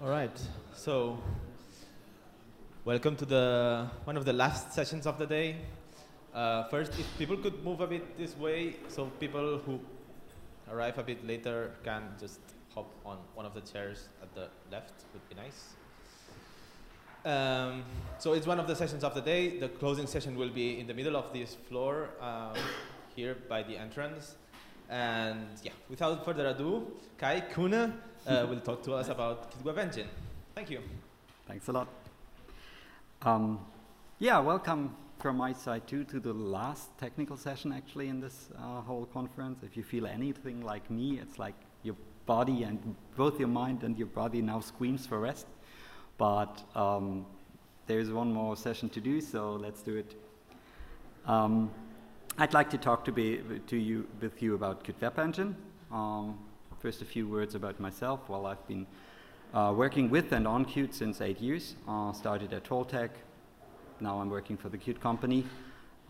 All right, so welcome to one of the last sessions of the day. First, if people could move a bit this way, so people who arrive a bit later can just hop on one of the chairs at the left, would be nice. So it's one of the sessions of the day. The closing session will be in the middle of this floor, here by the entrance. And yeah, without further ado, Köhne will talk to us about Qt WebEngine. Thank you. Thanks a lot. Yeah, welcome from my side too to the last technical session actually in this whole conference. If you feel anything like me, it's like your body and both your mind and your body now screams for rest. But there's one more session to do, so let's do it. I'd like to talk with you about Qt WebEngine. First, a few words about myself. Well, I've been working with and on Qt since 8 years. Started at Toltec. Now I'm working for the Qt company,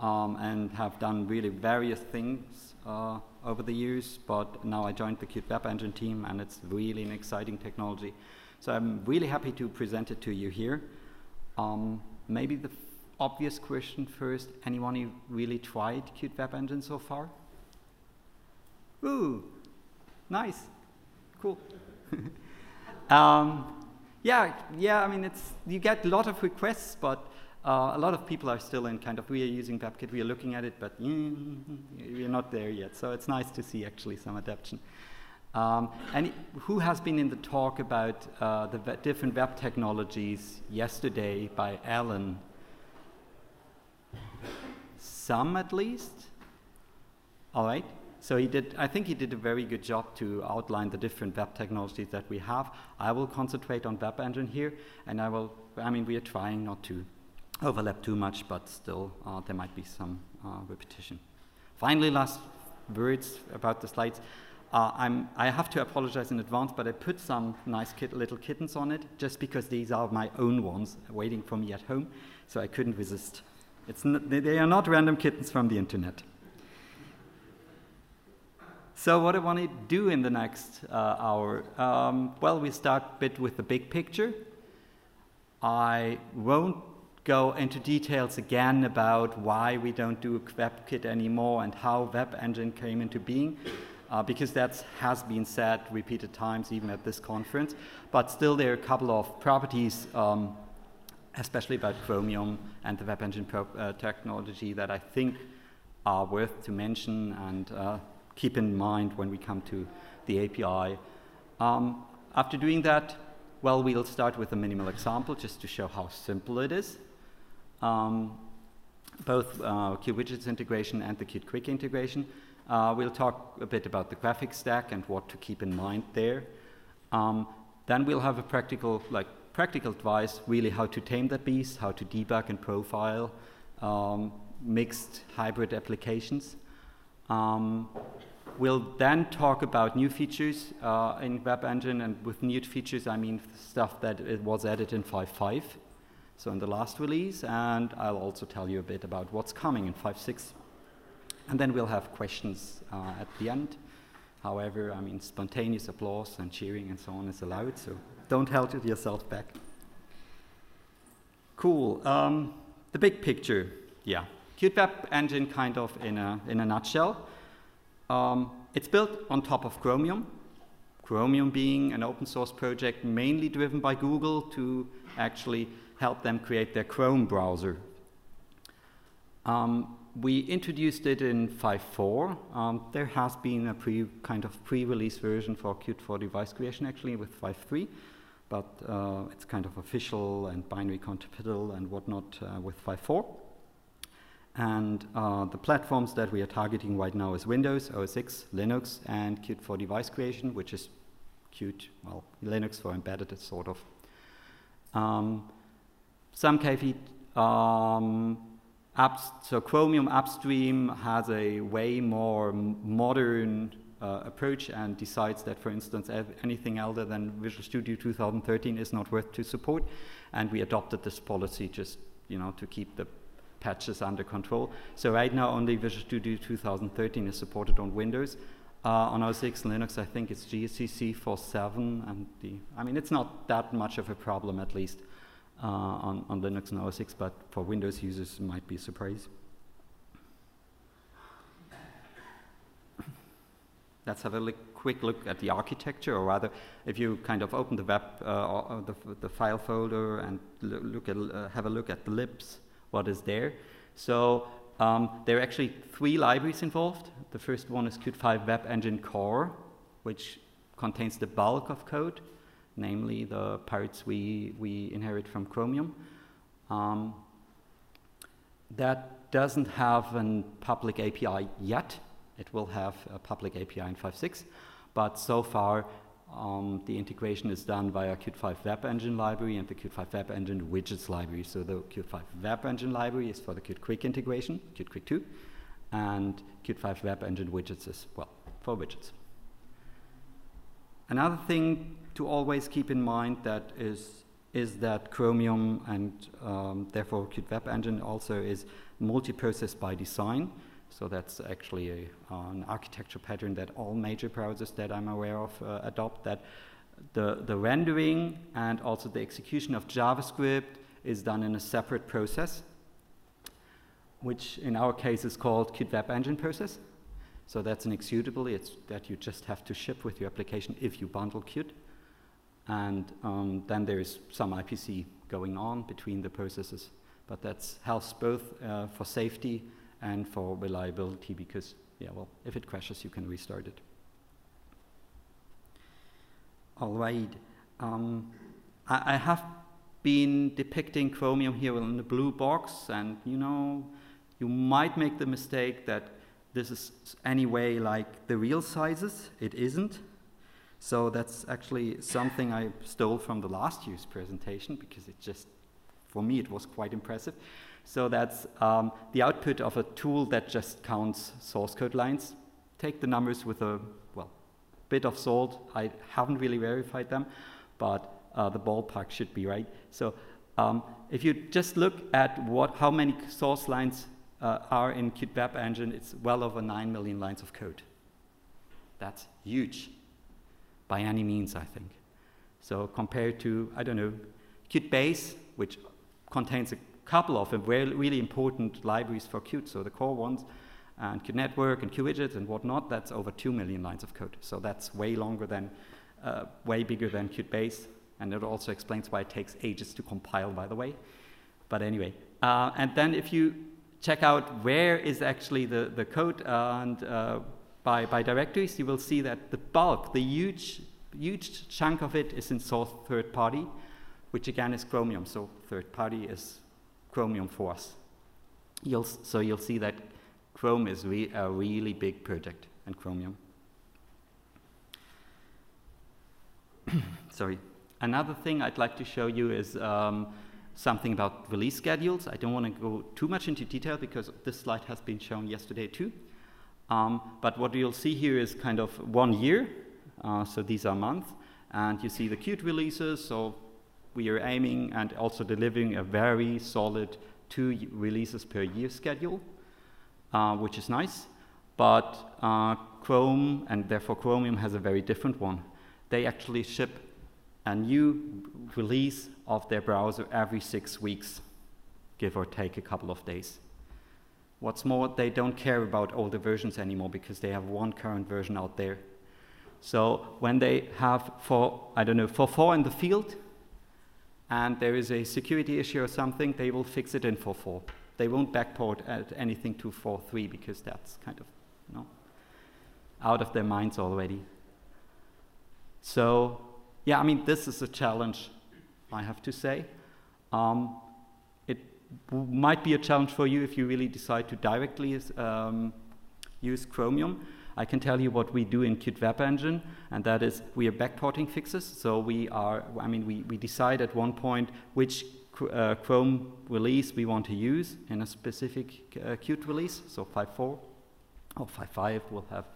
and have done really various things over the years. But now I joined the Qt WebEngine team, and it's really an exciting technology. So I'm really happy to present it to you here. Maybe the obvious question first, anyone who really tried Qt WebEngine so far? Ooh, nice, cool. Yeah, I mean, you get a lot of requests, but a lot of people are still in kind of, we are using WebKit, we are looking at it, but we're not there yet. So it's nice to see actually some adaptation. And who has been in the talk about the different web technologies yesterday by Alan? Some at least? All right. So I think he did a very good job to outline the different web technologies that we have. I will concentrate on WebEngine here, and we are trying not to overlap too much, but still there might be some repetition. Finally, last words about the slides. I have to apologize in advance, but I put some nice little kittens on it, just because these are my own ones waiting for me at home, so I couldn't resist. They are not random kittens from the internet. So what I want to do in the next hour, well, we start a bit with the big picture. I won't go into details again about why we don't do WebKit anymore and how WebEngine came into being. Because that has been said repeated times, even at this conference. But still, there are a couple of properties, especially about Chromium and the WebEngine technology, that I think are worth to mention and keep in mind when we come to the API. After doing that, well, we'll start with a minimal example just to show how simple it is. Both QWidget's integration and the Qt Quick integration. We'll talk a bit about the graphics stack and what to keep in mind there. Then we'll have a practical advice, really how to tame that beast, how to debug and profile mixed hybrid applications. We'll then talk about new features in WebEngine, and with new features I mean stuff that it was added in 5.5, so in the last release, and I'll also tell you a bit about what's coming in 5.6. And then we'll have questions at the end. However, I mean, spontaneous applause and cheering and so on is allowed, so don't hold yourself back. Cool. The big picture, yeah. Qt WebEngine kind of in a nutshell. It's built on top of Chromium. Chromium being an open source project mainly driven by Google to actually help them create their Chrome browser. We introduced it in 5.4. There has been a pre-release version for Qt for device creation actually with 5.3, but it's kind of official and binary compatible and whatnot with 5.4. And the platforms that we are targeting right now is Windows, OS X, Linux, and Qt for device creation, which is Qt, well, Linux for embedded, sort of. Some caveat. So Chromium upstream has a way more modern approach and decides that, for instance, anything other than Visual Studio 2013 is not worth to support, and we adopted this policy just to keep the patches under control. So right now only Visual Studio 2013 is supported on Windows. On OS X and Linux, I think it's GCC 4.7, and it's not that much of a problem, at least on Linux and OS X, but for Windows users, it might be a surprise. Let's have a quick look at the architecture, or rather, if you kind of open the web, or the file folder and have a look at the libs, what is there. So there are actually 3 libraries involved. The first one is Qt WebEngine Core, which contains the bulk of code, namely the parts we inherit from Chromium. That doesn't have a public API yet. It will have a public API in 5.6, but so far the integration is done via Qt WebEngine library and the Qt WebEngine widgets library. So the Qt WebEngine library is for the Qt Quick integration, Qt Quick 2, and Qt WebEngine widgets is, well, for widgets. Another thing to always keep in mind that is that Chromium and therefore Qt WebEngine also is multi-process by design. So that's actually an architecture pattern that all major browsers that I'm aware of adopt, that the rendering and also the execution of JavaScript is done in a separate process, which in our case is called Qt WebEngine process. So that's an executable, it's that you just have to ship with your application if you bundle Qt. And then there is some IPC going on between the processes, but that helps both for safety and for reliability, because, yeah, well, if it crashes, you can restart it. All right. I have been depicting Chromium here in the blue box, and you might make the mistake that this is anyway like the real sizes. It isn't. So that's actually something I stole from the last year's presentation, because it just, for me, it was quite impressive. So that's the output of a tool that just counts source code lines. Take the numbers with a, well, bit of salt. I haven't really verified them, but the ballpark should be right. So if you just look at how many source lines are in Qt WebEngine, it's well over 9 million lines of code. That's huge, by any means, I think. So compared to, I don't know, QtBase, which contains a couple of really important libraries for Qt, so the core ones, and Qt Network and QWidget and whatnot, that's over 2 million lines of code. So that's way longer than, way bigger than QtBase, and it also explains why it takes ages to compile, by the way. But anyway, and then if you check out where is actually the code and by directories, you will see that the bulk, the huge chunk of it is in source third party, which again is Chromium. So third party is Chromium for us. So you'll see that Chrome is a really big project in Chromium. Sorry. Another thing I'd like to show you is something about release schedules. I don't want to go too much into detail because this slide has been shown yesterday too. But what you'll see here is kind of 1 year. So these are months. And you see the Qt releases. So we are aiming and also delivering a very solid 2 releases per year schedule, which is nice. But Chrome, and therefore Chromium, has a very different one. They actually ship a new release of their browser every 6 weeks, give or take a couple of days. What's more, they don't care about older versions anymore because they have one current version out there. So when they have, for 4 in the field, and there is a security issue or something, they will fix it in 4.4. They won't backport anything to 4.3 because that's kind of, out of their minds already. So, yeah, I mean, this is a challenge, I have to say. It might be a challenge for you if you really decide to directly use Chromium. I can tell you what we do in Qt WebEngine, and that is we are backporting fixes. So we decide at one point which Chrome release we want to use in a specific Qt release. So 5.4 or 5.5 will have,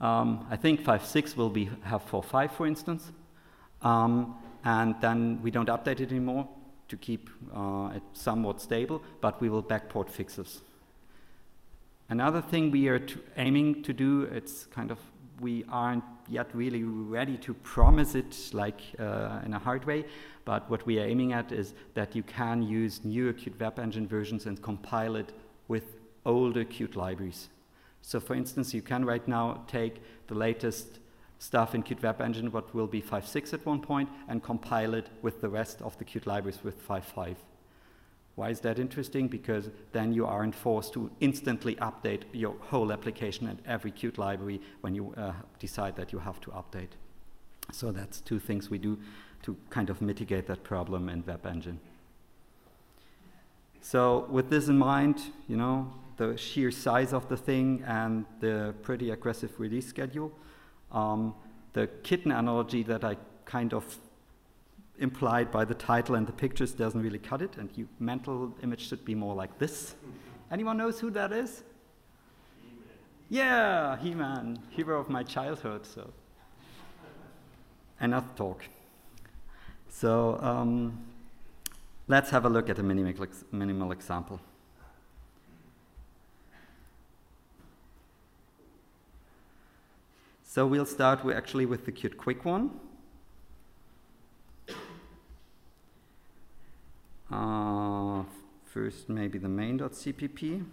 I think 5.6 will have 4.5, for instance. And then we don't update it anymore to keep it somewhat stable, but we will backport fixes. Another thing we are aiming to do, it's kind of, we aren't yet really ready to promise it like in a hard way, but what we are aiming at is that you can use newer Qt WebEngine versions and compile it with older Qt libraries. So for instance, you can right now take the latest stuff in Qt WebEngine, what will be 5.6 at one point, and compile it with the rest of the Qt libraries with 5.5. Why is that interesting? Because then you aren't forced to instantly update your whole application and every Qt library when you decide that you have to update. So that's two things we do to kind of mitigate that problem in WebEngine. So with this in mind, you know, the sheer size of the thing and the pretty aggressive release schedule, the kitten analogy that I kind of implied by the title and the pictures doesn't really cut it, and your mental image should be more like this. Anyone knows who that is? He-Man. Yeah, He-Man, hero of my childhood. So, enough talk. So let's have a look at a minimal example. So we'll start actually with the Qt Quick one. First, maybe the main.cpp.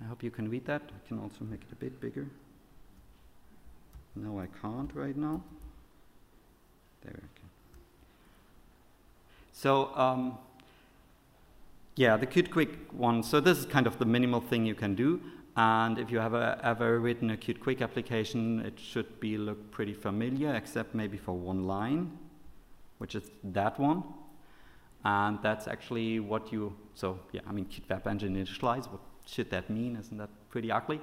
I hope you can read that. I can also make it a bit bigger. No, I can't right now. There we go. So, yeah, the Qt Quick one. So this is kind of the minimal thing you can do. And if you have ever written a Qt Quick application, it should look pretty familiar, except maybe for one line, which is that one. And that's actually what you, so yeah, I mean, Qt WebEngine initialize, what should that mean? Isn't that pretty ugly?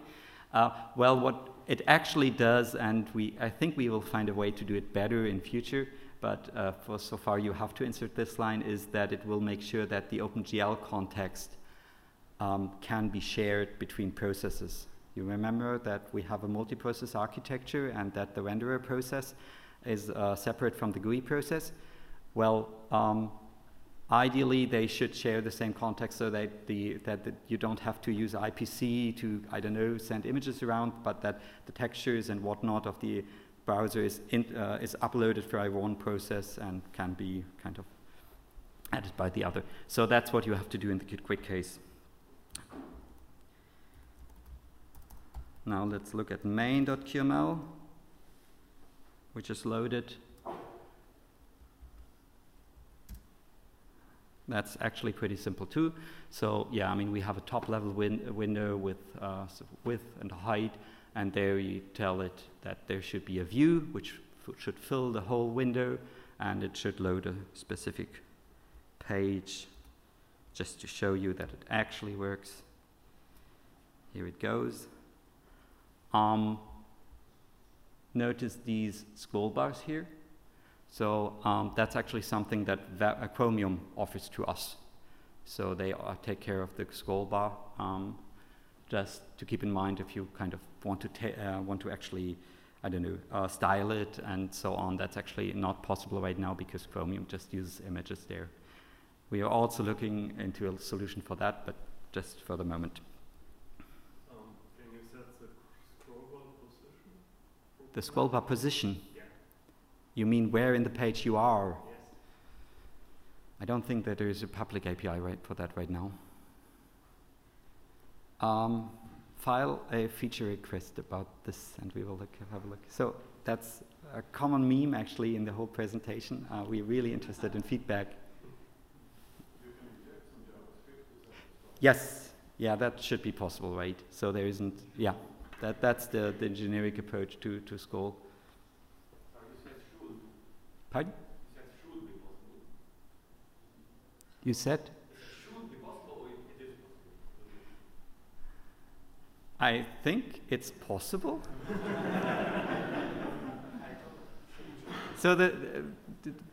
Well, what it actually does, and I think we will find a way to do it better in future, but for so far you have to insert this line, is that it will make sure that the OpenGL context can be shared between processes. You remember that we have a multi-process architecture and that the renderer process is separate from the GUI process. Well, ideally, they should share the same context so that you don't have to use IPC to, I don't know, send images around, but that the textures and whatnot of the browser is uploaded via one process and can be kind of added by the other. So that's what you have to do in the Qt Quick case. Now let's look at main.qml, which is loaded. That's actually pretty simple too. So yeah, I mean, we have a top-level window with width and height, and there you tell it that there should be a view which should fill the whole window, and it should load a specific page just to show you that it actually works. Here it goes. Notice these scroll bars here. So that's actually something that Chromium offers to us. So they take care of the scroll bar. Just to keep in mind, if you kind of want to actually, I don't know, style it and so on, that's actually not possible right now because Chromium just uses images there. We are also looking into a solution for that, but just for the moment. Can you set the scroll bar position? The scroll bar position? Yeah. You mean where in the page you are? Yes. I don't think that there is a public API for that right now. File a feature request about this, and we will have a look. So that's a common meme, actually, in the whole presentation. We're really interested in feedback. You can inject some JavaScript. Yes. Yeah, that should be possible, right? So there isn't, yeah, that's the generic approach to scroll. Pardon? You said? It should be possible, or it is possible? I think it's possible. So the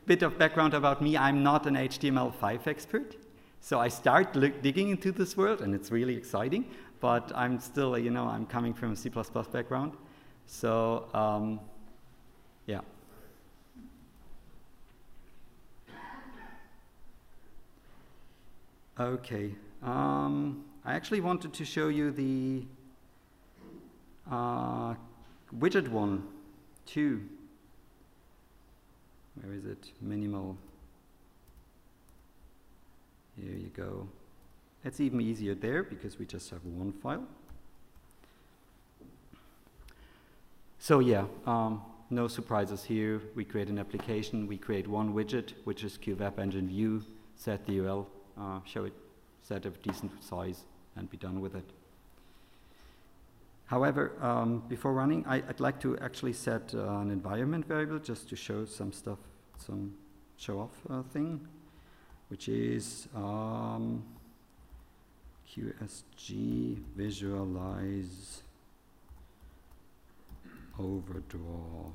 bit of background about me, I'm not an HTML5 expert. So I start digging into this world, and it's really exciting. But I'm still, you know, I'm coming from a C++ background. So, yeah. Okay, I actually wanted to show you the widget one too. Where is it? Minimal. Here you go. It's even easier there because we just have one file. So yeah, no surprises here. We create an application. We create one widget, which is QWebEngine view, set the URL, show it, set a decent size, and be done with it. However, before running, I'd like to actually set an environment variable just to show some stuff, some show-off thing, which is QSG visualize overdraw.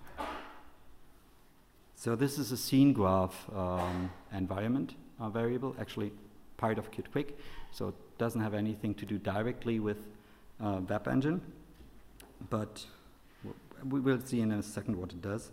So this is a scene graph environment variable, actually part of QtQuick, so it doesn't have anything to do directly with WebEngine, but we will see in a second what it does.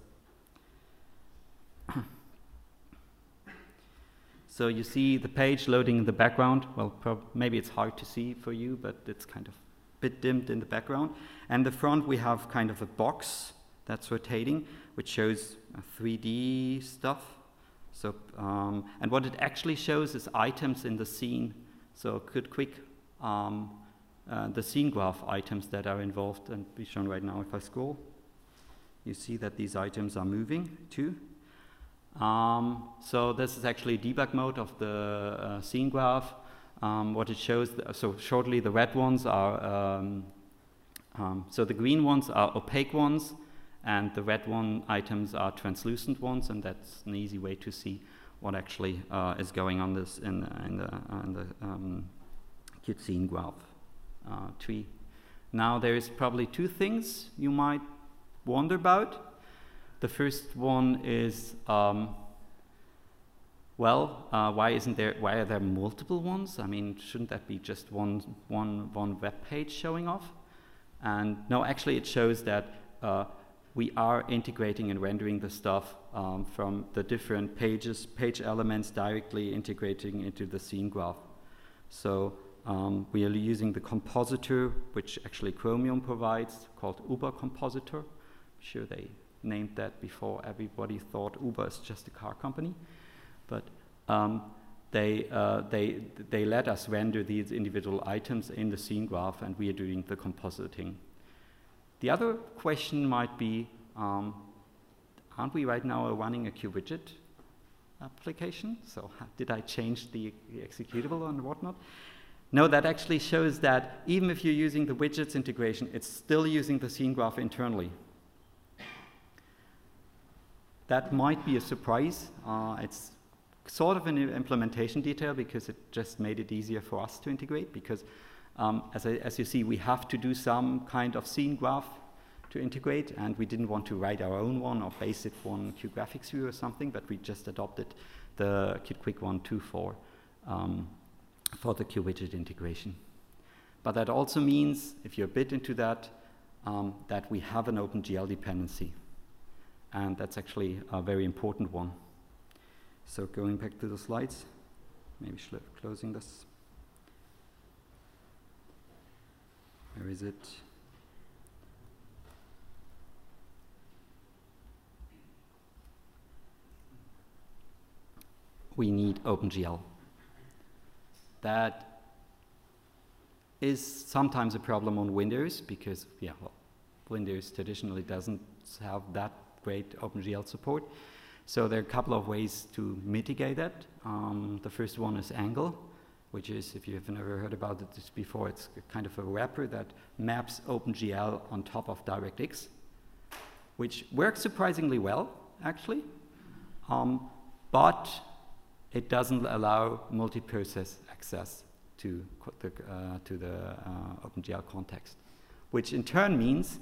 So you see the page loading in the background. Well, maybe it's hard to see for you, but it's kind of a bit dimmed in the background. And the front, we have kind of a box that's rotating, which shows 3D stuff. So, and what it actually shows is items in the scene. So QtQuick, the scene graph items that are involved, and be shown right now if I scroll. You see that these items are moving too. So this is actually debug mode of the scene graph. What it shows, so shortly the red ones are, so the green ones are opaque ones, and the red one items are translucent ones, and that's an easy way to see what actually is going on this in the Qt scene graph tree. Now there is probably two things you might wonder about. The first one is, why are there multiple ones? I mean, shouldn't that be just one web page showing off? And no, actually it shows that we are integrating and rendering the stuff from the different page elements directly integrating into the scene graph. So we are using the compositor, which actually Chromium provides, called Uber Compositor. I'm sure they named that before everybody thought Uber is just a car company, but they let us render these individual items in the scene graph, and we are doing the compositing. The other question might be, aren't we right now running a QWidget application? So did I change the executable and whatnot? No, that actually shows that even if you're using the widgets integration, it's still using the scene graph internally. That might be a surprise. It's sort of an implementation detail because it just made it easier for us to integrate, because as you see, we have to do some kind of scene graph to integrate, and we didn't want to write our own one or base it on QGraphics View or something, but we just adopted the QtQuick 1.2 for the QWidget integration. But that also means, if you're a bit into that, that we have an OpenGL dependency. And that's actually a very important one. So going back to the slides, maybe closing this. Where is it? We need OpenGL. That is sometimes a problem on Windows because, yeah, well, Windows traditionally doesn't have that great OpenGL support. So there are a couple of ways to mitigate that. The first one is Angle, which is, if you've never heard about this before, it's kind of a wrapper that maps OpenGL on top of DirectX, which works surprisingly well, actually, but it doesn't allow multi-process access to the OpenGL context, which in turn means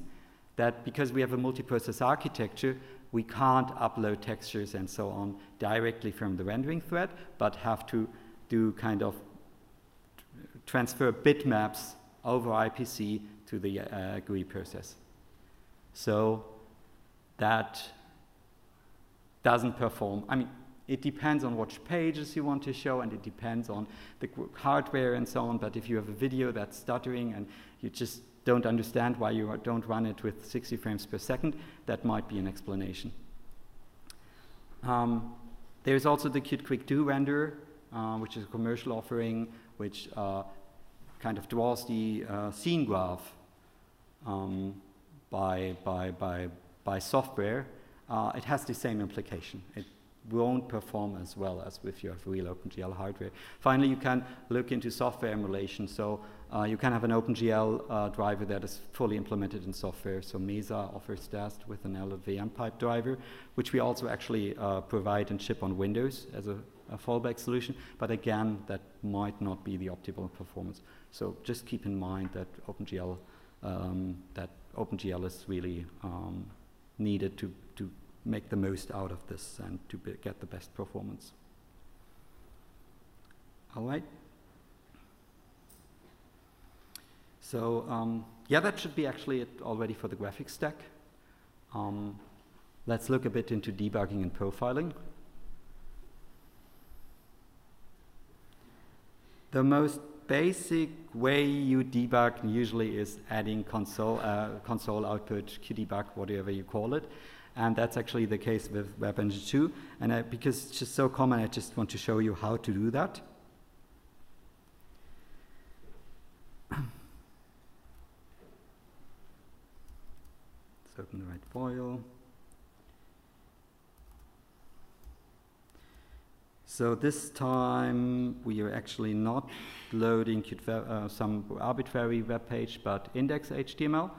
that because we have a multi-process architecture, we can't upload textures and so on directly from the rendering thread, but have to do kind of transfer bitmaps over IPC to the GUI process. So that doesn't perform. I mean, It depends on which pages you want to show, and it depends on the hardware and so on. But if you have a video that's stuttering and you just don't understand why you don't run it with 60 frames per second, that might be an explanation. There's also the Qt Quick Do renderer, which is a commercial offering, which kind of draws the scene graph by software. It has the same implication. It won't perform as well as if you have real OpenGL hardware. Finally, you can look into software emulation. So you can have an OpenGL driver that is fully implemented in software. So Mesa offers that with an LLVM pipe driver, which we also actually provide and ship on Windows as a fallback solution. But again, that might not be the optimal performance. So just keep in mind that OpenGL is really needed to make the most out of this and to get the best performance. All right. So yeah, that should be actually it already for the graphics stack. Let's look a bit into debugging and profiling. The most basic way you debug usually is adding console output, QDebug, whatever you call it. And that's actually the case with WebEngine 2. And because it's just so common, I just want to show you how to do that. Let's open the right file. So this time we are actually not loading some arbitrary web page, but index.html,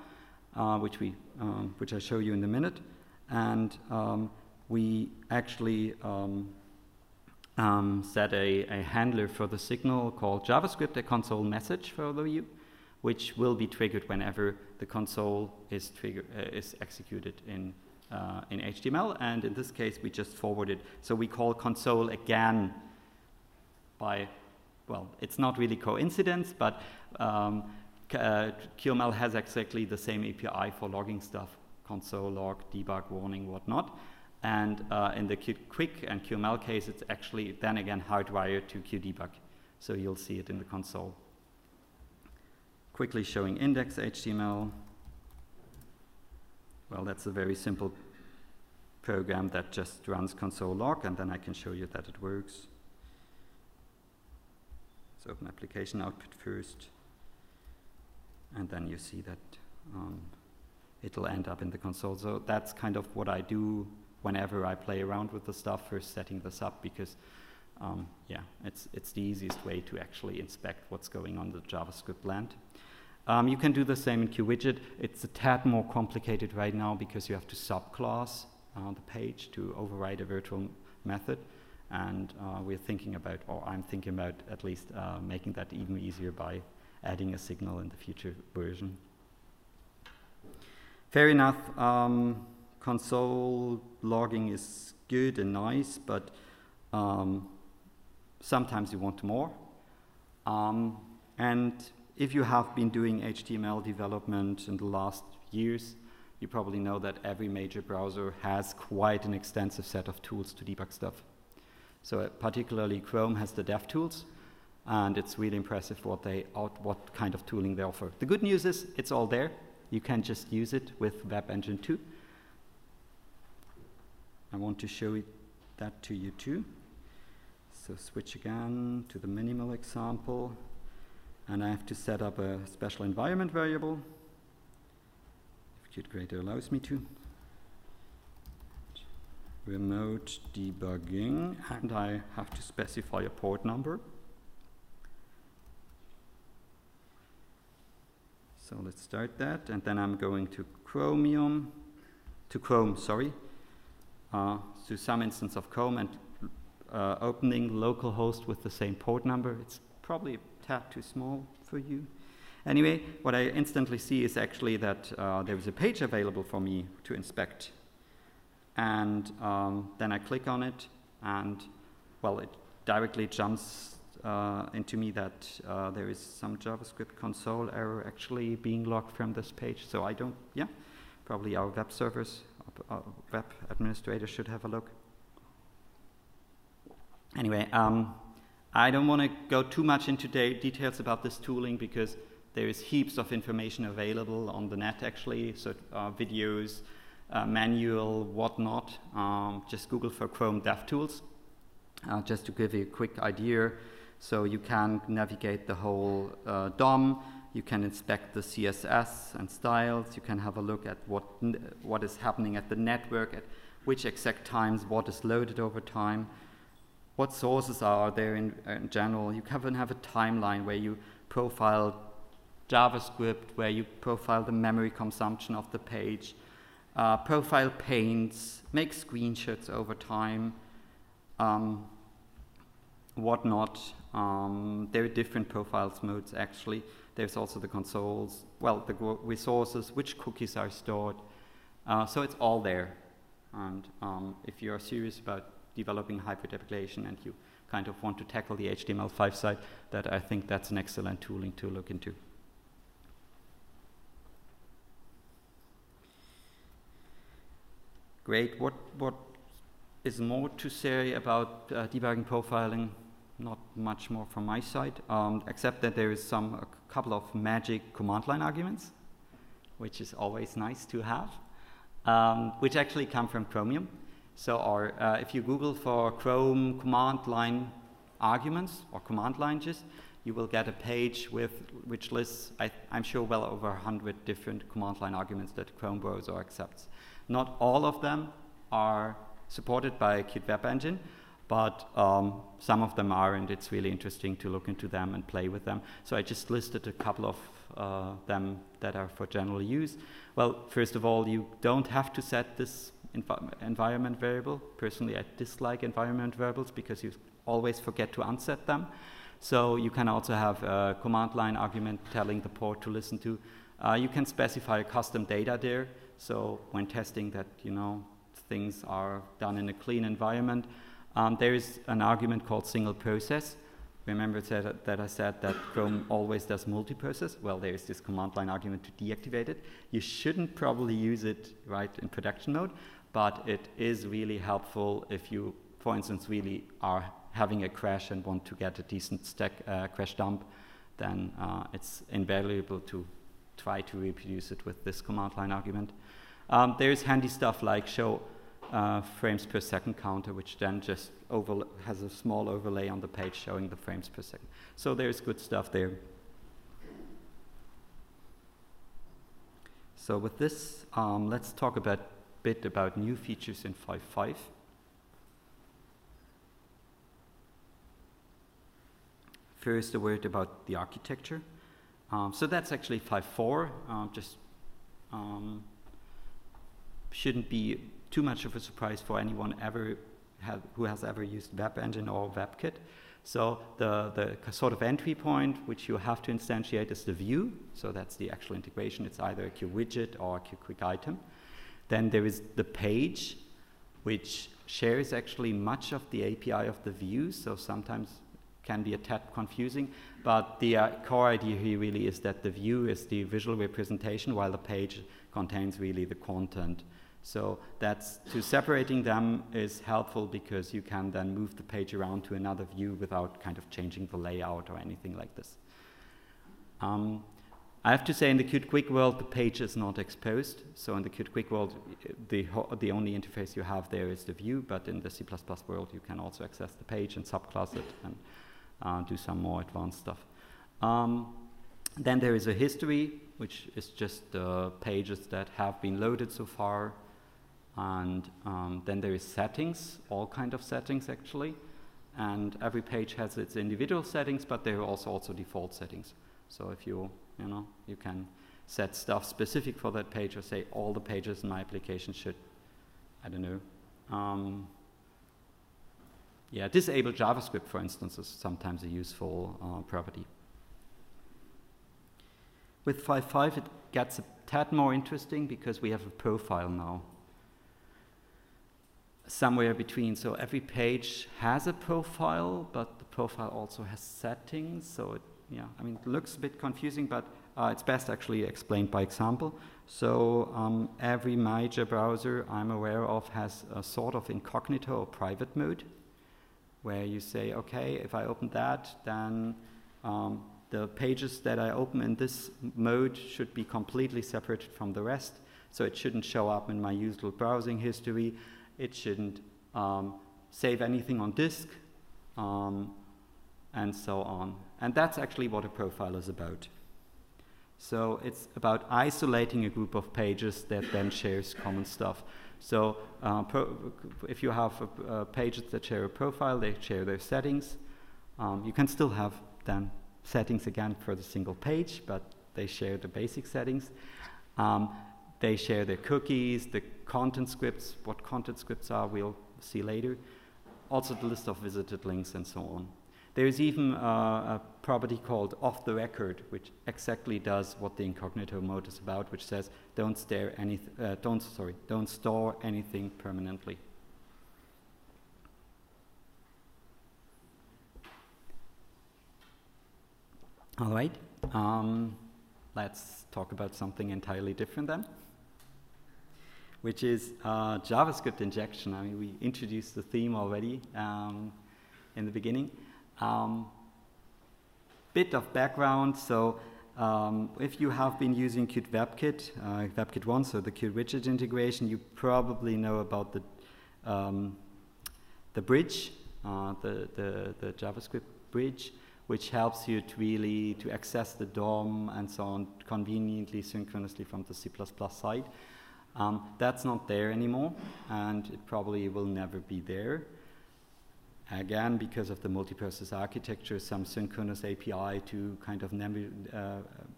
which I show you in a minute. And we actually set a handler for the signal called JavaScript, a console message for the view, which will be triggered whenever the console is executed in HTML. And in this case, we just forwarded. So we call console again by, well, it's not really coincidence, but QML has exactly the same API for logging stuff. Console log, debug, warning, whatnot. And in the Qt Quick and QML case, it's actually then again hardwired to QDebug. So you'll see it in the console. Quickly showing index.html. Well, that's a very simple program that just runs console log, and then I can show you that it works. Let's open application output first. And then you see that it'll end up in the console. So that's kind of what I do whenever I play around with the stuff, first setting this up, because yeah, it's the easiest way to actually inspect what's going on in the JavaScript land. You can do the same in QWidget. It's a tad more complicated right now because you have to subclass the page to override a virtual method. And we're thinking about, or I'm thinking about at least making that even easier by adding a signal in the future version. Fair enough, console logging is good and nice, but sometimes you want more. And if you have been doing HTML development in the last years, you probably know that every major browser has quite an extensive set of tools to debug stuff. So particularly Chrome has the dev tools, and it's really impressive what kind of tooling they offer. The good news is it's all there. You can just use it with WebEngine 2. I want to show that to you too. So switch again to the minimal example. And I have to set up a special environment variable, if Qt Creator allows me to. Remote debugging, and I have to specify a port number. So let's start that, and then I'm going to Chrome, to some instance of Chrome, and opening localhost with the same port number. It's probably a tad too small for you. Anyway, what I instantly see is actually that there is a page available for me to inspect. And then I click on it, and well, it directly jumps into me that there is some JavaScript console error actually being logged from this page. So I don't, yeah, probably our web servers, web administrator should have a look. Anyway, I don't want to go too much into details about this tooling because there is heaps of information available on the net actually, so videos, manual, whatnot. Just Google for Chrome DevTools, just to give you a quick idea. So you can navigate the whole DOM, you can inspect the CSS and styles, you can have a look at what is happening at the network, at which exact times what is loaded over time, what sources are there in general. You can have a timeline where you profile JavaScript, where you profile the memory consumption of the page, profile paints, make screenshots over time, whatnot. There are different profiles modes actually. There's also the consoles, well, the resources, which cookies are stored. So it's all there. And if you're serious about developing hybrid application and you kind of want to tackle the HTML5 side, I think that's an excellent tooling to look into. Great. What is more to say about debugging profiling? Not much more from my side, except that there is a couple of magic command line arguments, which is always nice to have, which actually come from Chromium. So if you Google for Chrome command line arguments or command line gist, you will get a page which lists, I'm sure, well over 100 different command line arguments that Chrome browser accepts. Not all of them are supported by Qt WebEngine, but some of them are, and it's really interesting to look into them and play with them. So I just listed a couple of them that are for general use. Well, first of all, you don't have to set this environment variable. Personally, I dislike environment variables because you always forget to unset them. So you can also have a command line argument telling the port to listen to. You can specify custom data there. So when testing that, things are done in a clean environment, there is an argument called single process. Remember that I said that Chrome always does multi-process? Well, there is this command line argument to deactivate it. You shouldn't probably use it right in production mode, but it is really helpful if you, for instance, really are having a crash and want to get a decent stack crash dump, then it's invaluable to try to reproduce it with this command line argument. There's handy stuff like show frames per second counter, which then just has a small overlay on the page showing the frames per second. So there's good stuff there. So with this, let's talk a bit about new features in 5.5. First, a word about the architecture. So that's actually 5.4. Shouldn't be too much of a surprise for anyone who has ever used WebEngine or WebKit. So the sort of entry point which you have to instantiate is the view. So that's the actual integration. It's either a QWidget or a QQuickItem. Then there is the page, which shares actually much of the API of the view. So sometimes can be a tad confusing, but the core idea here really is that the view is the visual representation while the page contains really the content. So to separating them is helpful because you can then move the page around to another view without kind of changing the layout or anything like this. I have to say in the Qt Quick world, the page is not exposed. So in the Qt Quick world, the only interface you have there is the view, but in the C++ world, you can also access the page and subclass it and do some more advanced stuff. Then there is a history, which is just the pages that have been loaded so far. And then there is settings, all kind of settings actually. And every page has its individual settings, but there are also default settings. So if you can set stuff specific for that page or say all the pages in my application should, I don't know, disable JavaScript, for instance, is sometimes a useful property. With 5.5, it gets a tad more interesting because we have a profile now. Somewhere between, so every page has a profile, but the profile also has settings. So it looks a bit confusing, but it's best actually explained by example. So every major browser I'm aware of has a sort of incognito or private mode, where you say, okay, if I open that, then the pages that I open in this mode should be completely separated from the rest. So it shouldn't show up in my usual browsing history. It shouldn't save anything on disk, and so on. And that's actually what a profile is about. So it's about isolating a group of pages that then shares common stuff. So if you have pages that share a profile, they share their settings. You can still have then settings again for the single page, but they share the basic settings. They share their cookies, the content scripts. What content scripts are, we'll see later. Also the list of visited links and so on. There is even a property called off the record, which exactly does what the incognito mode is about, which says don't store anything permanently. All right, let's talk about something entirely different then, which is JavaScript injection. I mean, we introduced the theme already in the beginning. Bit of background, so if you have been using Qt WebKit, WebKit 1, so the Qt Widget integration, you probably know about the bridge, the JavaScript bridge, which helps you to access the DOM and so on conveniently, synchronously from the C++ side. That's not there anymore, and it probably will never be there. Again, because of the multiprocess architecture, some synchronous API to kind of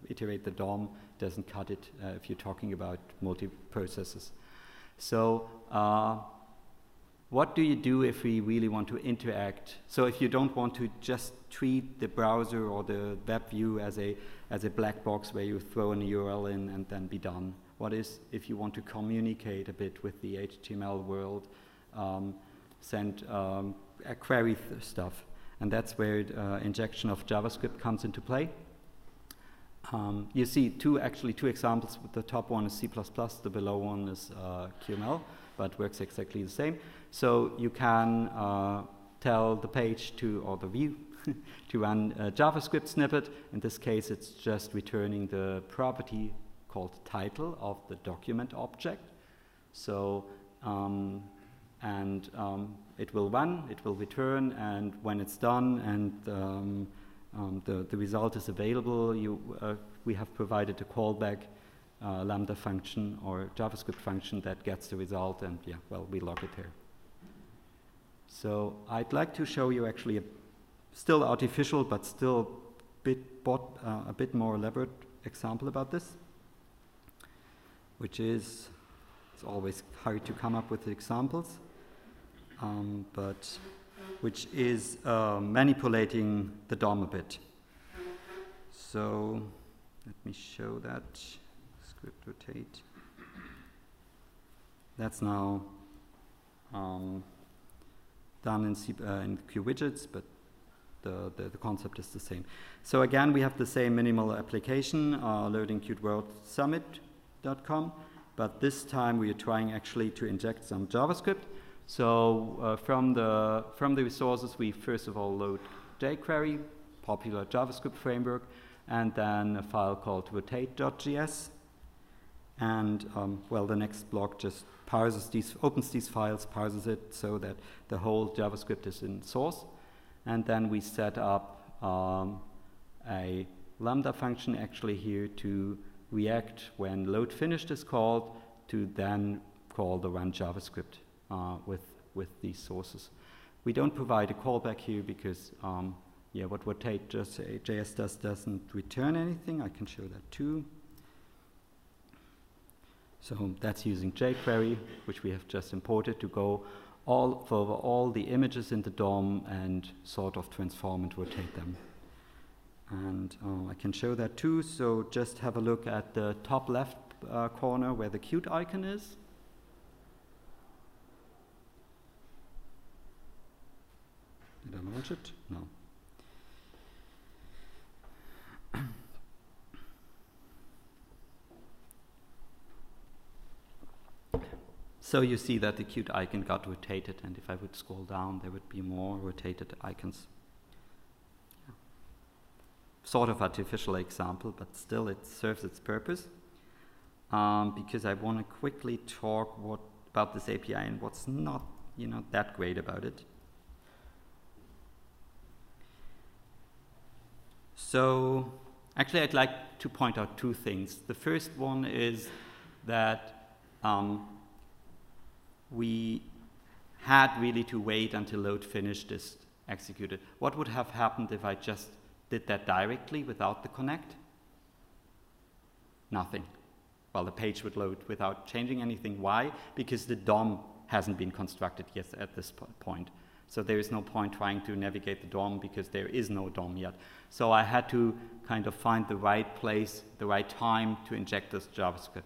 iterate the DOM doesn't cut it if you're talking about multiprocesses. So what do you do if we really want to interact? So if you don't want to just treat the browser or the web view as a black box where you throw an URL in and then be done? What is if you want to communicate a bit with the HTML world, send query stuff, and that's where injection of JavaScript comes into play. You see two examples. The top one is C++, the below one is QML, but works exactly the same. So you can tell the page or the view to run a JavaScript snippet. In this case, it's just returning the property called title of the document object. So it will run, it will return, and when it's done and the result is available, we have provided a callback Lambda function or JavaScript function that gets the result, and yeah, well, we log it there. So I'd like to show you actually a still artificial but still a bit more elaborate example about this, which is, it's always hard to come up with examples, but which is manipulating the DOM a bit. So let me show that. Script rotate. That's now done in QWidgets, but the concept is the same. So again, we have the same minimal application loading QtWorldSummit.com, but this time we are trying actually to inject some JavaScript. So from the resources, we first of all load Jquery, popular JavaScript framework, and then a file called rotate.js. And well, the next block just opens these files, parses it so that the whole JavaScript is in source. And then we set up a Lambda function actually here to react when load finished is called, to then call the run JavaScript with these sources. We don't provide a callback here because what rotate.js doesn't return anything. I can show that too. So that's using jQuery, which we have just imported to go over all the images in the DOM and sort of transform and rotate them. And I can show that too. So just have a look at the top left corner where the Qt icon is. Did I launch it? No. So you see that the Qt icon got rotated, and if I would scroll down, there would be more rotated icons. Yeah. Sort of artificial example, but still it serves its purpose. Because I want to quickly talk about this API and what's not, that great about it. So actually, I'd like to point out two things. The first one is that we had really to wait until load finished is executed. What would have happened if I just did that directly without the connect? Nothing. Well, the page would load without changing anything. Why? Because the DOM hasn't been constructed yet at this point. So there is no point trying to navigate the DOM because there is no DOM yet. So I had to kind of find the right place, the right time to inject this JavaScript.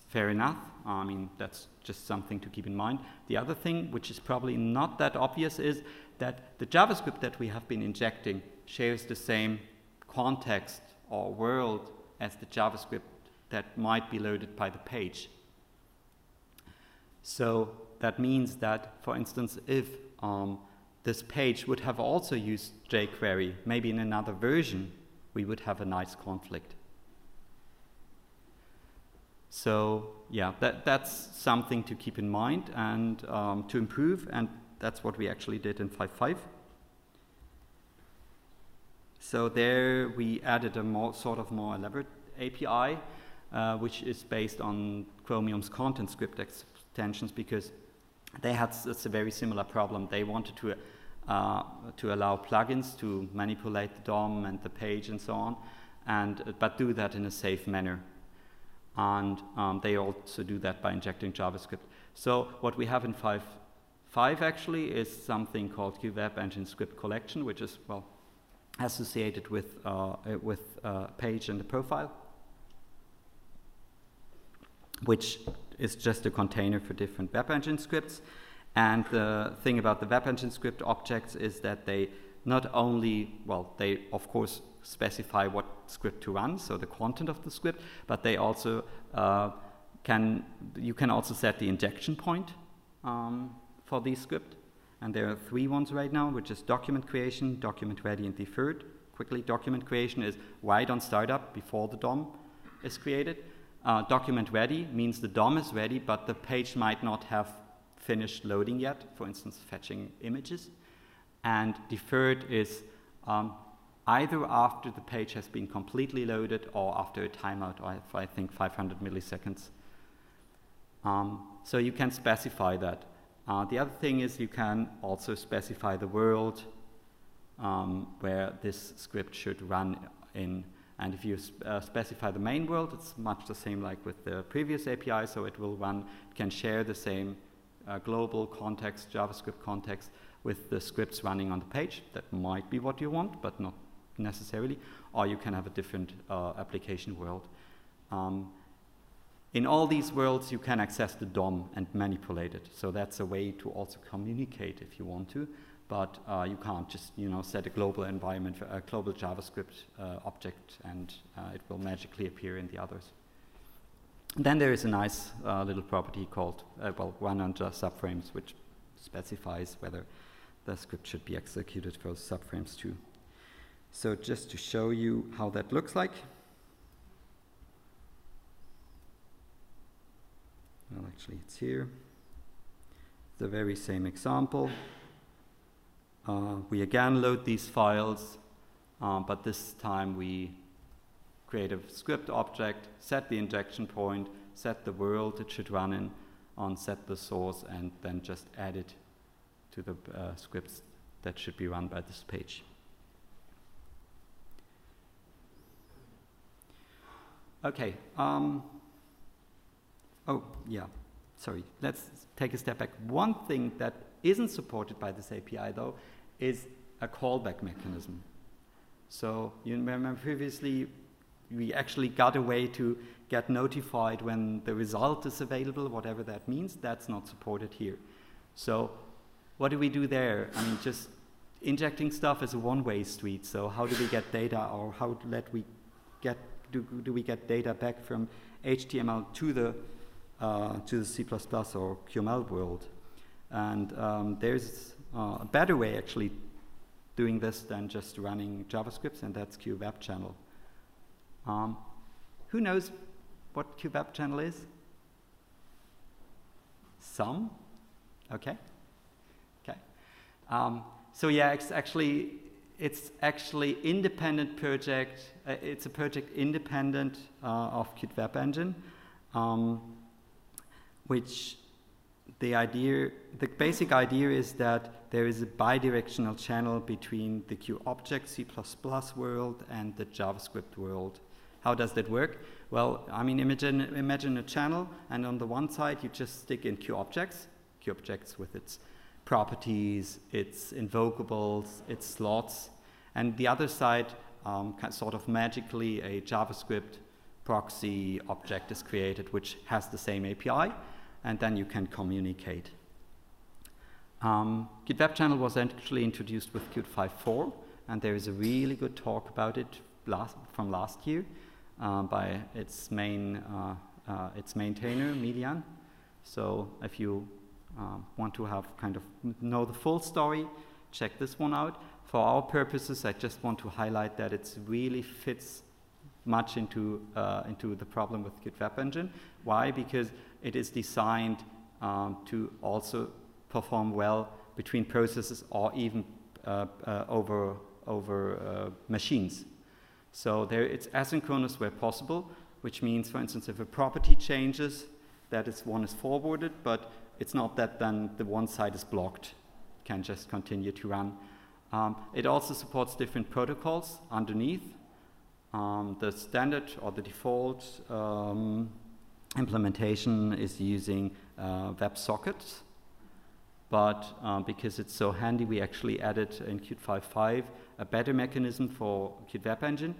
Fair enough. I mean, that's just something to keep in mind. The other thing, which is probably not that obvious, is that the JavaScript that we have been injecting shares the same context or world as the JavaScript that might be loaded by the page. So that means that, for instance, if this page would have also used jQuery, maybe in another version, we would have a nice conflict. So yeah, that's something to keep in mind and to improve, and that's what we actually did in 5.5. So there we added a more elaborate API, which is based on Chromium's content script extensions, because they had a very similar problem. They wanted to allow plugins to manipulate the DOM and the page and so on, but do that in a safe manner. And they also do that by injecting JavaScript. So what we have in 5.5 actually is something called QWebEngine script collection, which is, well, associated with page and the profile, which is just a container for different WebEngine scripts. And the thing about the WebEngine script objects is that they not only, well, they of course specify what script to run, so the content of the script, but they also you can also set the injection point for the script. And there are 3 ones right now, which is document creation, document ready, and deferred. Quickly, document creation is right on startup before the DOM is created. Document ready means the DOM is ready, but the page might not have finished loading yet, for instance, fetching images. And deferred is either after the page has been completely loaded or after a timeout of, I think, 500 milliseconds. So you can specify that. The other thing is you can also specify the world where this script should run in. And if you specify the main world, it's much the same like with the previous API, so it will run, it can share the same global context, JavaScript context, with the scripts running on the page. That might be what you want, but not necessarily. Or you can have a different application world. In all these worlds, you can access the DOM and manipulate it. So that's a way to also communicate if you want to. But you can't just set a global environment for a global JavaScript object, and it will magically appear in the others. And then there is a nice little property called run under subframes, which specifies whether the script should be executed for subframes too. So just to show you how that looks like. Well, actually, it's here. The very same example. We again load these files, but this time we create a script object, set the injection point, set the world it should run in, set the source, and then just add it to the scripts that should be run by this page. Okay. Oh, yeah. Sorry. Let's take a step back. One thing that isn't supported by this API, though, is a callback mechanism. So you remember previously we actually got a way to get notified when the result is available, whatever that means. That's not supported here. So what do we do there? I mean, just injecting stuff is a one-way street. So how do we get data, or how do we get data back from HTML to the to the C++ or QML world. And there's a better way actually doing this than just running JavaScript, and that's QWebChannel. Who knows what QWebChannel is? Some? Okay. Okay. So yeah, it's actually independent project. It's a project independent of Qt WebEngine, which the basic idea is that there is a bidirectional channel between the QObject C++ world and the JavaScript world. How does that work? Well, I mean, imagine a channel, and on the one side you just stick in QObjects with its properties, its invocables, its slots, and the other side, sort of magically, a JavaScript proxy object is created which has the same API, and then you can communicate. Qt WebChannel was actually introduced with Qt 5.4, and there is a really good talk about it from last year by its maintainer, Median. So if you want to have know the full story, check this one out. For our purposes, I just want to highlight that it really fits much into the problem with Qt WebEngine. Why? Because it is designed to also perform well between processes or even over machines. So it's asynchronous where possible, which means, for instance, if a property changes, one is forwarded, but it's not that then the one side is blocked. It can just continue to run. It also supports different protocols underneath. The standard or the default implementation is using WebSockets, but because it's so handy, we actually added in Qt 5.5 a better mechanism for Qt WebEngine,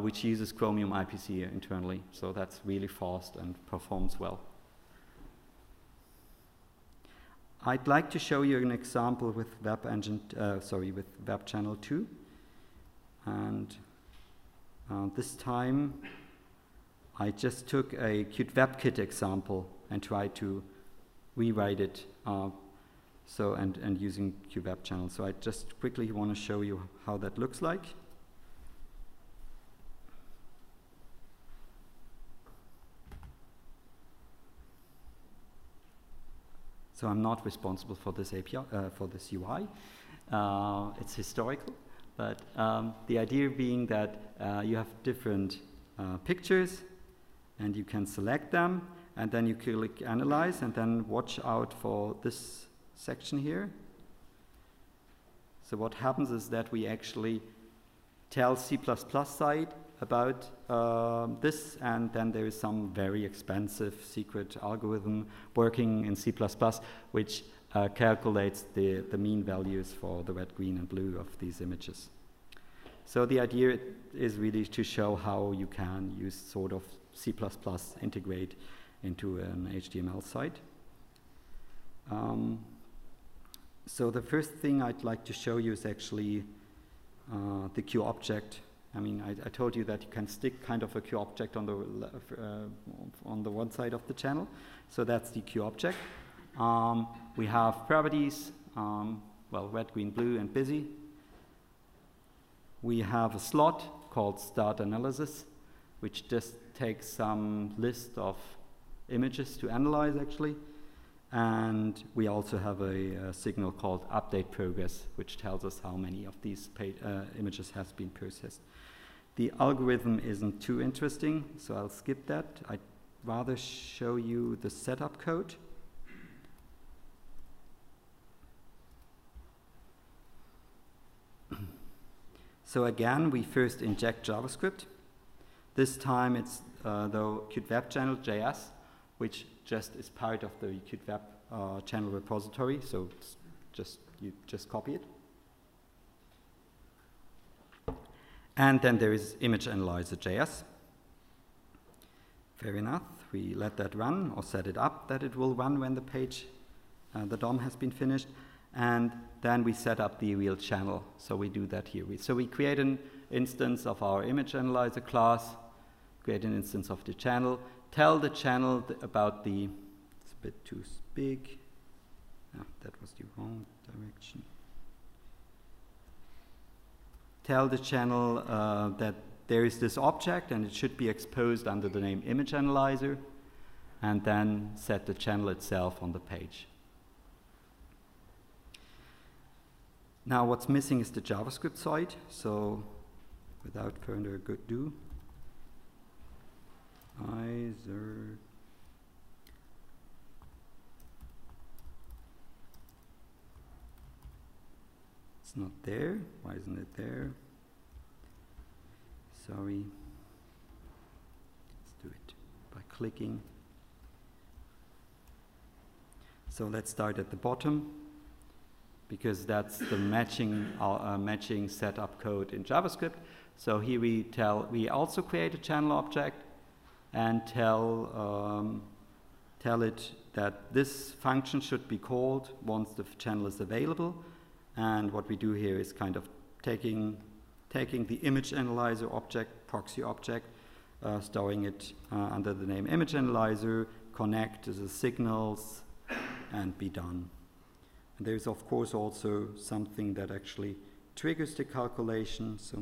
which uses Chromium IPC internally. So that's really fast and performs well. I'd like to show you an example with with WebChannel 2, and this time I just took a Qt WebKit example and tried to rewrite it. And using Qt WebChannel. So I just quickly want to show you how that looks like. So I'm not responsible for this API, for this UI. It's historical, but the idea being that you have different pictures, and you can select them, and then you click Analyze, and then watch out for this section here. So what happens is that we actually tell C++ side about this, and then there is some very expensive secret algorithm working in C++ which calculates the mean values for the red, green, and blue of these images. So the idea is really to show how you can use sort of C++ integrate into an HTML site. So the first thing I'd like to show you is actually the QObject. I mean, I told you that you can stick kind of a QObject on the one side of the channel. So that's the QObject. We have properties, red, green, blue, and busy. We have a slot called start analysis, which just takes some list of images to analyze, actually. And we also have a signal called update progress, which tells us how many of these images has been processed. The algorithm isn't too interesting, so I'll skip that. I'd rather show you the setup code. So again, we first inject JavaScript. This time it's though Qt WebChannel.js, which just is part of the Qt Web channel repository. So it's you just copy it. And then there is image analyzer.js. Fair enough. We let that run or set it up that it will run when the page, the DOM has been finished. And then we set up the real channel. So we do that here. So we create an instance of our image analyzer class, create an instance of the channel, tell the channel about the, it's a bit too big. No, that was the wrong direction. Tell the channel that there is this object and it should be exposed under the name image analyzer, and then set the channel itself on the page. Now what's missing is the JavaScript side, so without further ado, it's not there. Why isn't it there? Sorry. Let's do it by clicking. So let's start at the bottom, because that's the matching setup code in JavaScript. So here we also create a channel object and tell it that this function should be called once the channel is available. And what we do here is kind of taking the image analyzer object, proxy object, storing it under the name image analyzer, connect to the signals, and be done. And there's of course also something that actually triggers the calculation. So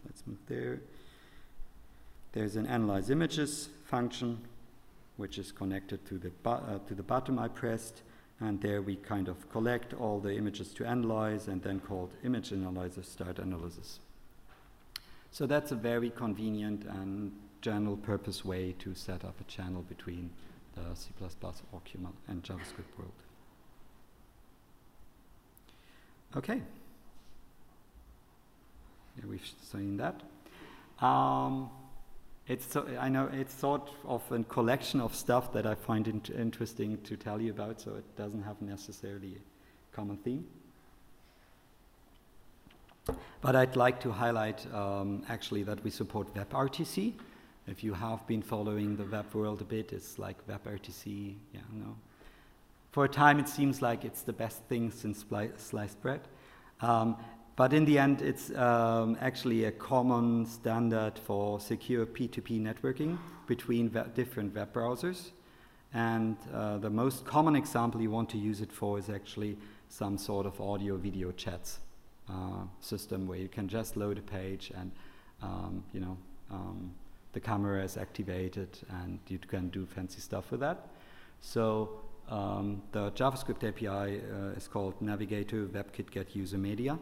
let's move there. There's an analyze images function, which is connected to the button I pressed. And there we kind of collect all the images to analyze and then called image analyzer start analysis. So that's a very convenient and general purpose way to set up a channel between the C++ or QML and JavaScript world. Okay. Yeah, we've seen that. I know it's sort of a collection of stuff that I find interesting to tell you about, so it doesn't have necessarily a common theme. But I'd like to highlight actually that we support WebRTC. If you have been following the web world a bit, it's like WebRTC, yeah, no. For a time it seems like it's the best thing since sliced bread. But in the end, it's actually a common standard for secure P2P networking between different web browsers. And the most common example you want to use it for is actually some sort of audio-video chats system where you can just load a page and the camera is activated and you can do fancy stuff with that. So the JavaScript API is called Navigator WebKit Get User Media.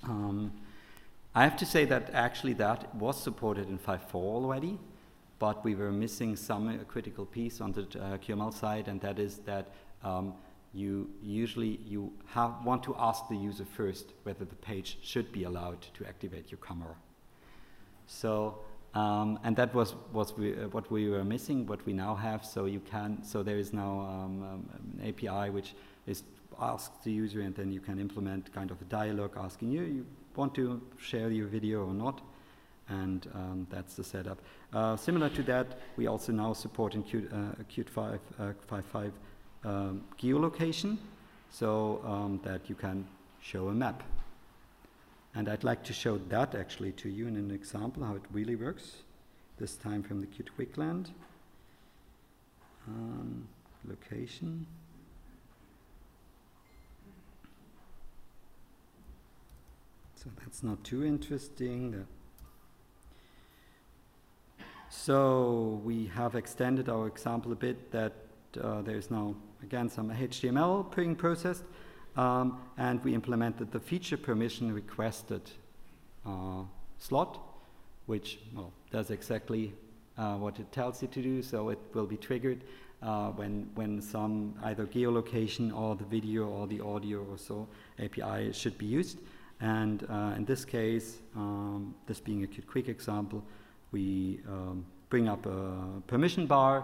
I have to say that actually that was supported in 5.4 already, but we were missing some critical piece on the QML side, and that is that you want to ask the user first whether the page should be allowed to activate your camera. So and that was what we were missing, what we now have. So there is now an API which is ask the user, and then you can implement kind of a dialogue asking you want to share your video or not, and that's the setup. Similar to that, we also now support in Qt 5.5 geolocation, so that you can show a map. And I'd like to show that actually to you in an example how it really works, this time from the Qt Wikland. Location. So that's not too interesting. So we have extended our example a bit that there's now, again, some HTML being processed, and we implemented the feature permission requested slot, which does exactly what it tells you to do. So it will be triggered when some either geolocation or the video or the audio or so API should be used. And in this case, this being a Qt quick example, we bring up a permission bar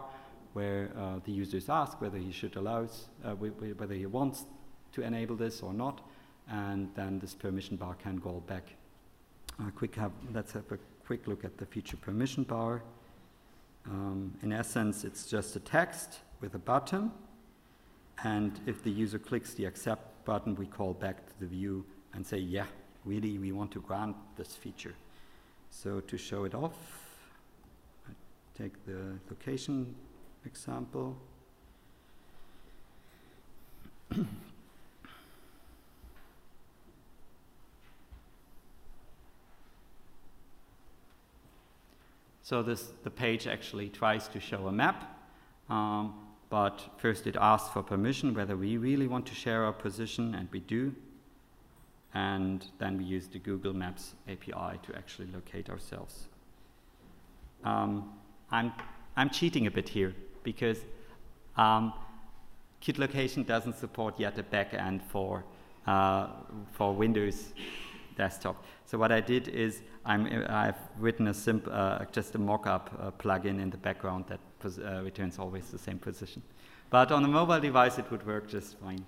where the users ask whether he should allow, whether he wants to enable this or not, and then this permission bar can go back. Let's have a quick look at the feature permission bar. In essence, it's just a text with a button, and if the user clicks the accept button, we call back to the view and say, yeah, really, we want to grant this feature. So to show it off, take the location example. So the page actually tries to show a map, but first it asks for permission whether we really want to share our position, and we do. And then we use the Google Maps API to actually locate ourselves. I'm cheating a bit here because Qt Location doesn't support yet a backend for Windows desktop. So what I did is I've written a just a mock-up plugin in the background that returns always the same position. But on a mobile device, it would work just fine.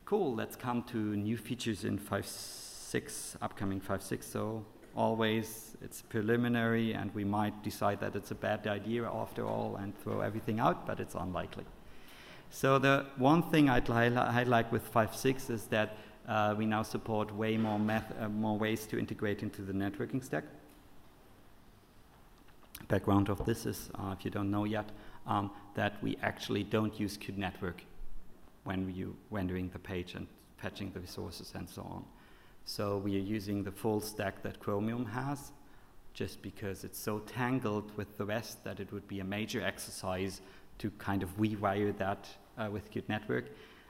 Cool, let's come to new features in 5.6, upcoming 5.6. So always it's preliminary, and we might decide that it's a bad idea after all and throw everything out, but it's unlikely. So the one thing I'd highlight with 5.6 is that we now support way more ways to integrate into the networking stack. Background of this is, if you don't know yet, that we actually don't use Qt Network when you're rendering the page and patching the resources and so on. So we are using the full stack that Chromium has, just because it's so tangled with the rest that it would be a major exercise to kind of rewire that with Qt Network.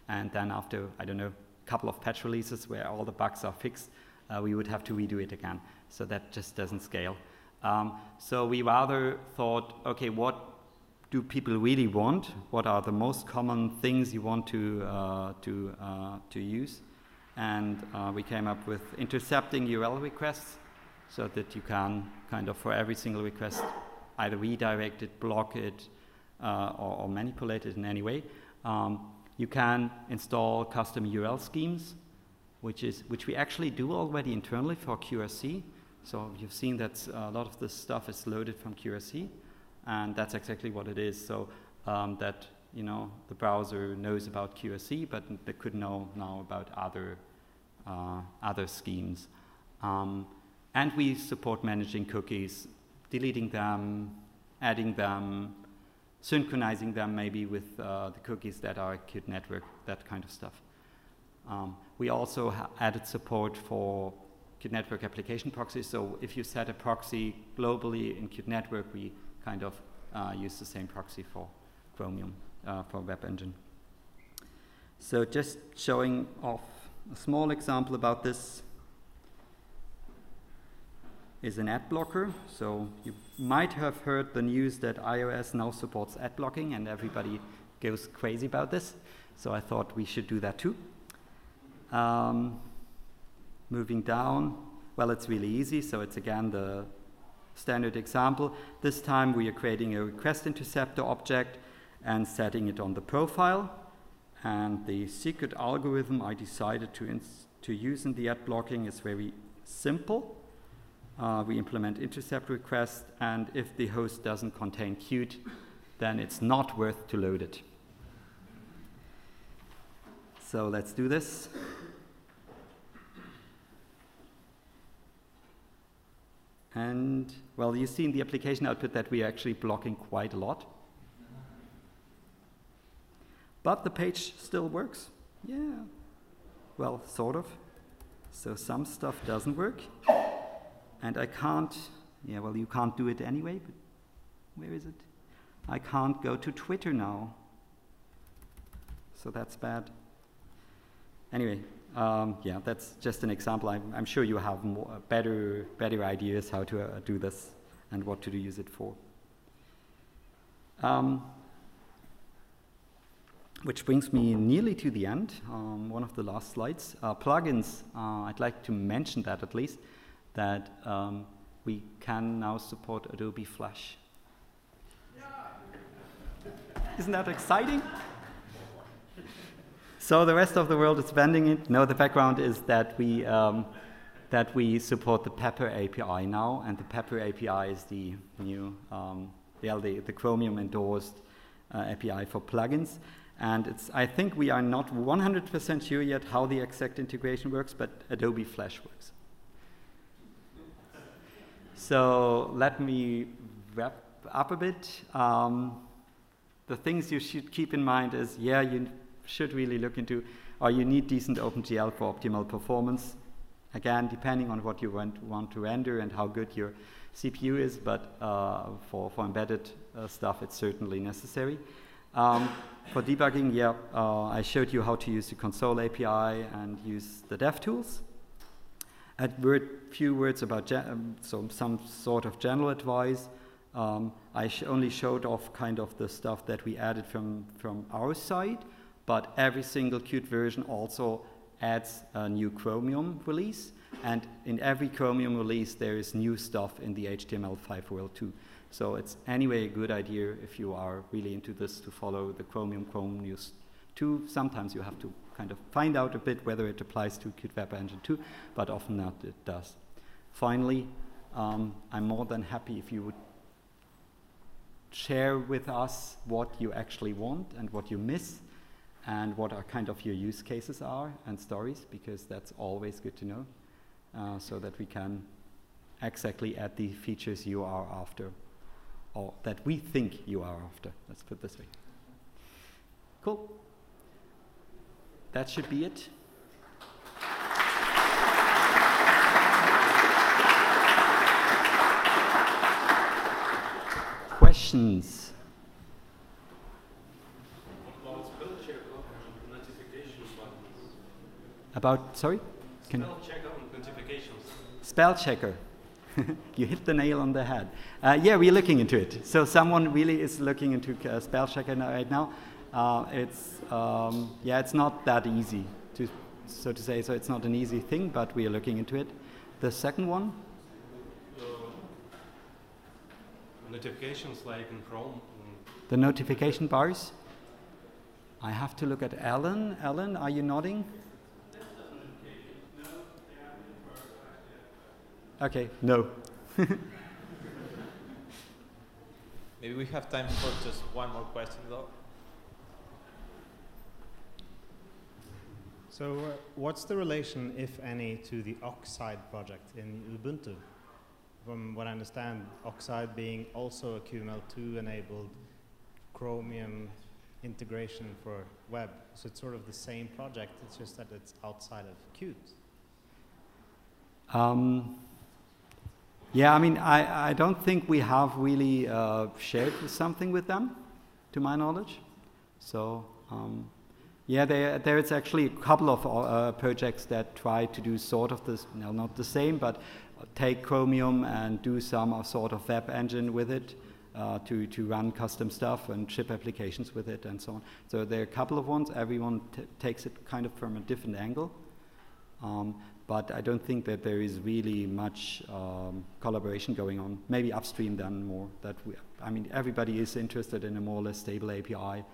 And then after, I don't know, a couple of patch releases where all the bugs are fixed, we would have to redo it again. So that just doesn't scale. So we rather thought, okay, what do people really want? What are the most common things you want to use? And we came up with intercepting URL requests, so that you can kind of, for every single request, either redirect it, block it, or manipulate it in any way. You can install custom URL schemes, which we actually do already internally for QRC. So you've seen that a lot of this stuff is loaded from QRC, and that's exactly what it is. So that the browser knows about QRC, but they could know now about other schemes. And we support managing cookies, deleting them, adding them, synchronizing them maybe with the cookies that are Qt Network, that kind of stuff. We also added support for Qt Network application proxies. So if you set a proxy globally in Qt Network, we kind of use the same proxy for Chromium, for WebEngine. So just showing off a small example about this is an ad blocker. So you might have heard the news that iOS now supports ad blocking, and everybody goes crazy about this. So I thought we should do that too. Moving down, well, it's really easy. So it's again the standard example. This time we are creating a request interceptor object and setting it on the profile. And the secret algorithm I decided to use in the ad blocking is very simple. We implement intercept request, and if the host doesn't contain Qt, then it's not worth to load it. So let's do this. And, well, you see in the application output that we are actually blocking quite a lot. But the page still works. Yeah. Well, sort of. So some stuff doesn't work. And I can't, yeah, well, you can't do it anyway, but where is it? I can't go to Twitter now. So that's bad. Anyway, yeah, that's just an example. I'm sure you have better ideas how to do this and what to use it for. Which brings me nearly to the end, one of the last slides. Plugins, I'd like to mention that at least, that we can now support Adobe Flash. Isn't that exciting? So the rest of the world is vending it. No, the background is that we support the Pepper API now, and the Pepper API is the new, the Chromium endorsed API for plugins. And I think we are not 100% sure yet how the exact integration works, but Adobe Flash works. So let me wrap up a bit. The things you should keep in mind is, yeah, you should really look into, or you need decent OpenGL for optimal performance. Again, depending on what you want to render and how good your CPU is, but for embedded stuff, it's certainly necessary. For debugging, yeah, I showed you how to use the console API and use the dev tools. A few words about some sort of general advice. I only showed off kind of the stuff that we added from our side, but every single Qt version also adds a new Chromium release, and in every Chromium release there is new stuff in the HTML5 world too. So it's anyway a good idea if you are really into this to follow the Chromium news too. Sometimes you have to kind of find out a bit whether it applies to Qt WebEngine too, but often not it does. Finally, I'm more than happy if you would share with us what you actually want and what you miss and what are kind of your use cases are and stories, because that's always good to know, so that we can exactly add the features you are after, or that we think you are after. Let's put it this way. Cool. That should be it. Questions? What about spell checker and notifications buttons? About, sorry? Spell checker and notifications. Spell checker. You hit the nail on the head. Yeah, we're looking into it. So someone really is looking into spell checker right now. It's not that easy, so to say. So it's not an easy thing, but we are looking into it. The second one? Notifications like in Chrome. The notification bars? I have to look at Alan. Alan, are you nodding? Okay, no. Maybe we have time for just one more question, though. So what's the relation, if any, to the Oxide project in Ubuntu? From what I understand, Oxide being also a QML2 enabled Chromium integration for web. So it's sort of the same project, it's just that it's outside of Qt. Yeah, I mean, I don't think we have really shared something with them, to my knowledge. So, yeah, there is actually a couple of projects that try to do sort of this, no, not the same, but take Chromium and do some sort of web engine with it to run custom stuff and ship applications with it and so on. So there are a couple of ones. Everyone takes it kind of from a different angle. But I don't think that there is really much collaboration going on. Maybe upstream then more. I mean, everybody is interested in a more or less stable API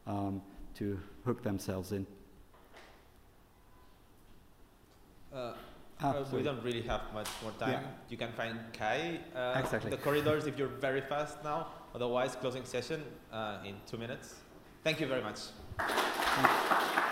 to hook themselves in. We don't really have much more time. Yeah. You can find Kai Exactly. in the corridors if you're very fast now. Otherwise, closing session in 2 minutes. Thank you very much. Thank you.